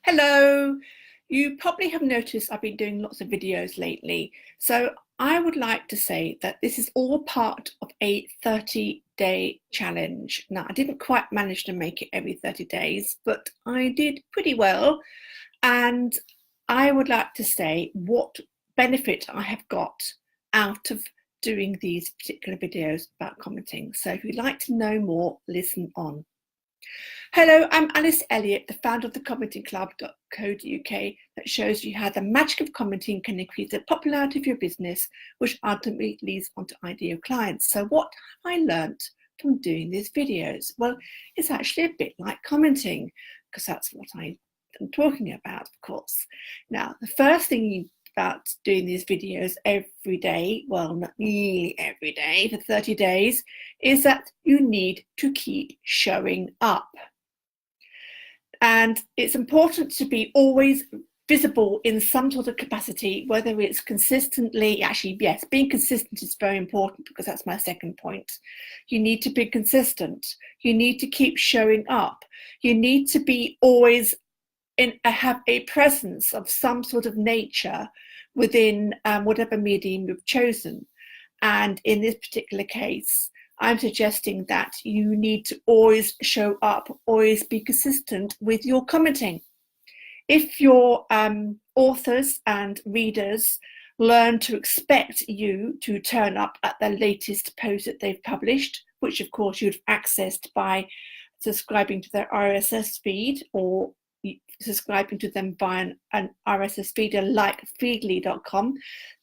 Hello. You probably have noticed I've been doing lots of videos lately. So I would like to say that this is all part of a 30-day challenge. Now, I didn't quite manage to make it every 30 days, but I did pretty well. And I would like to say what benefit I have got out of doing these particular videos about commenting. So if you'd like to know more, listen on. Hello, I'm Alice Elliott, the founder of the commentingclub.co.uk that shows you how the magic of commenting can increase the popularity of your business, which ultimately leads on to ideal clients. So what have I learnt from doing these videos? Well, it's actually a bit like commenting, because that's what I'm talking about, of course. Now, the first thing about doing these videos every day, well, not nearly every day for 30 days, is that you need to keep showing up. And it's important to be always visible in some sort of capacity, whether it's consistently, actually, yes, being consistent is very important because that's my second point. You need to be consistent. You need to keep showing up. You need to be always have a presence of some sort of nature within whatever medium you've chosen. And in this particular case, I'm suggesting that you need to always show up, always be consistent with your commenting. If your authors and readers learn to expect you to turn up at the latest post that they've published, which of course you've accessed by subscribing to their RSS feed or subscribing to them via an RSS feeder like feedly.com,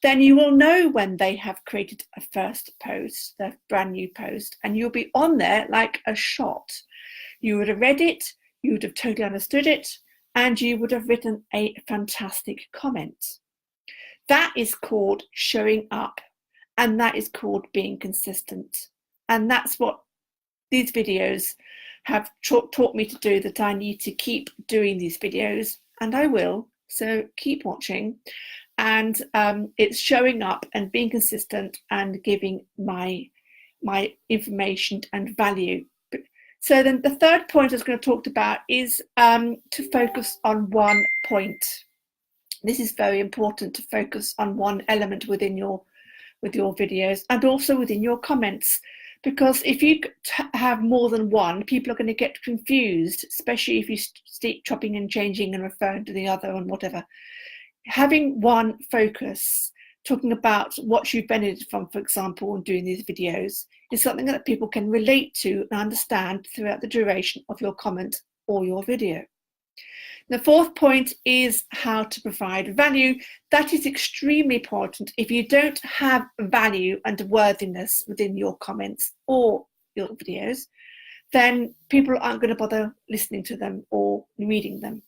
then you will know when they have created a first post, their brand new post, and you'll be on there like a shot. You would have read it, you would have totally understood it, and you would have written a fantastic comment. That is called showing up, and that is called being consistent. And that's what these videos have taught me to do, that I need to keep doing these videos, and I will. So keep watching. And it's showing up and being consistent and giving my information and value. So then the third point I was going to talk about is to focus on one point. This is very important, to focus on one element with your videos and also within your comments. Because if you have more than one, people are going to get confused, especially if you keep chopping and changing and referring to the other and whatever. Having one focus, talking about what you've benefited from, for example, in doing these videos, is something that people can relate to and understand throughout the duration of your comment or your video. The fourth point is how to provide value. That is extremely important. If you don't have value and worthiness within your comments or your videos, then people aren't going to bother listening to them or reading them,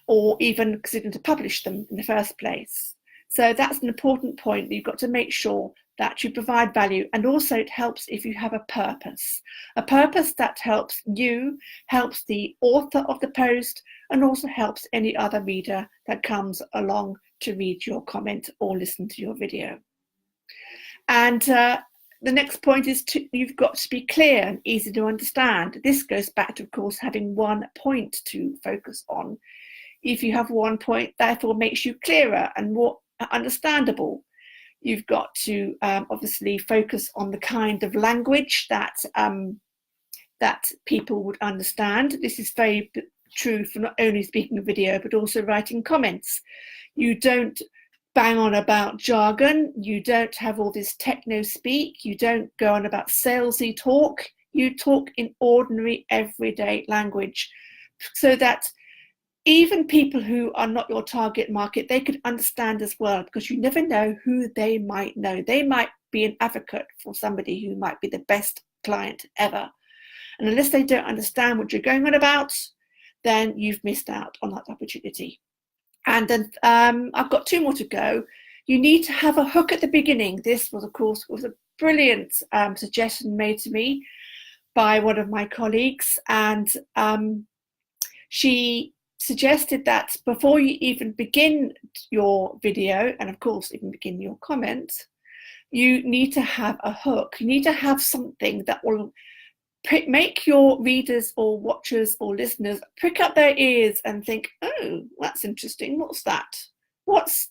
or even considering to publish them in the first place. So that's an important point. You've got to make sure that you provide value, and also it helps if you have a purpose that helps you, helps the author of the post, and also helps any other reader that comes along to read your comment or listen to your video. And the next point is you've got to be clear and easy to understand. This goes back to, of course, having one point to focus on. If you have one point, therefore makes you clearer and more understandable. You've got to obviously focus on the kind of language that people would understand. This is very true for not only speaking a video, but also writing comments. You don't bang on about jargon. You don't have all this techno speak. You don't go on about salesy talk. You talk in ordinary, everyday language, so that even people who are not your target market, they could understand as well, because you never know who they might know. They might be an advocate for somebody who might be the best client ever. And unless they don't understand what you're going on about, then you've missed out on that opportunity. And then I've got two more to go. You need to have a hook at the beginning. This was, of course, a brilliant suggestion made to me by one of my colleagues. And she suggested that before you even begin your video, and of course even begin your comment, you need to have a hook. You need to have something that will make your readers or watchers or listeners prick up their ears and think, oh, that's interesting. What's that? What's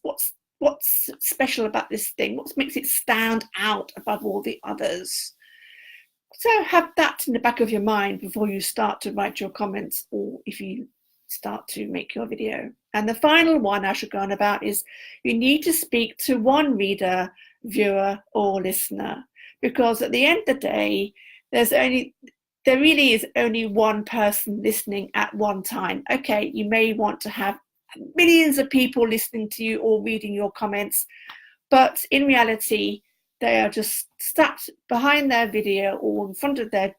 special about this thing? What makes it stand out above all the others? So have that in the back of your mind before you start to write your comments, or if you start to make your video. And the final one I should go on about is you need to speak to one reader, viewer, or listener, because at the end of the day, there really is only one person listening at one time. Okay, you may want to have millions of people listening to you or reading your comments, but in reality, they are just sat behind their video or in front of their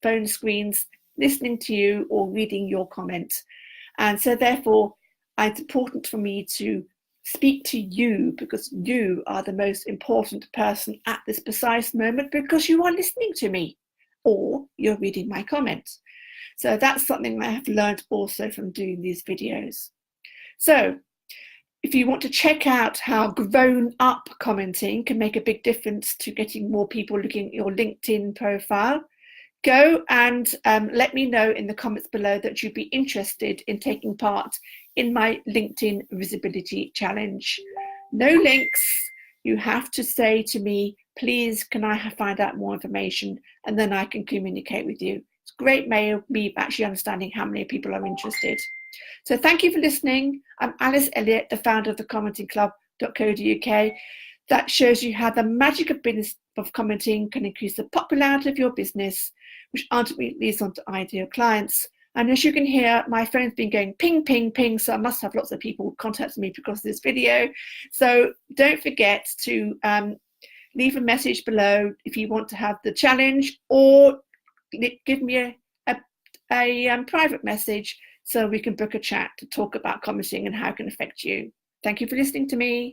phone screens, listening to you or reading your comment. And so therefore, it's important for me to speak to you, because you are the most important person at this precise moment, because you are listening to me or you're reading my comments. So that's something I have learned also from doing these videos. So if you want to check out how grown up commenting can make a big difference to getting more people looking at your LinkedIn profile, go and let me know in the comments below that you'd be interested in taking part in my LinkedIn Visibility Challenge. No links. You have to say to me, please, can I find out more information? And then I can communicate with you. It's a great way of me actually understanding how many people are interested. So thank you for listening. I'm Alice Elliott, the founder of the commentingclub.co.uk. That shows you how the magic of business of commenting can increase the popularity of your business, which ultimately leads on to ideal clients. And as you can hear, my phone's been going ping, ping, ping, so I must have lots of people contacting me because of this video. So don't forget to leave a message below if you want to have the challenge, or give me a private message so we can book a chat to talk about commenting and how it can affect you. Thank you for listening to me.